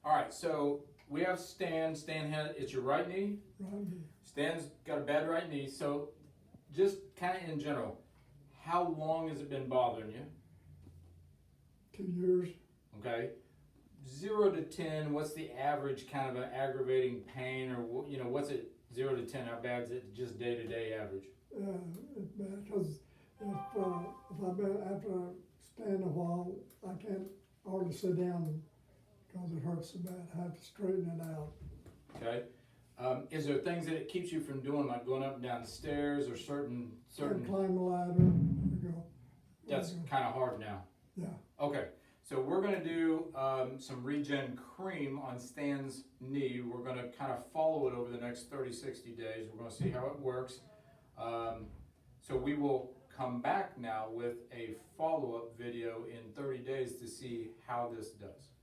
All right, so we have Stan. Stan has, it's your right knee? Right knee. Stan's got a bad right knee, so just kind of in general, how long has it been bothering you? 2 years. Okay. 0 to 10, what's the average kind of an aggravating pain, or you know, what's it 0 to 10? How bad is it just day to day average? It's bad because if I've been after I stand a while, I can't hardly sit down because it hurts so bad. I have to straighten it out. Okay. Is there things that it keeps you from doing, like going up and down the stairs, or certain? I climb the ladder. And go. That's kind of hard now. Yeah. Okay. So we're going to do some regen cream on Stan's knee. We're going to kind of follow it over the next 30, 60 days. We're going to see how it works. So we will come back now with a follow-up video in 30 days to see how this does.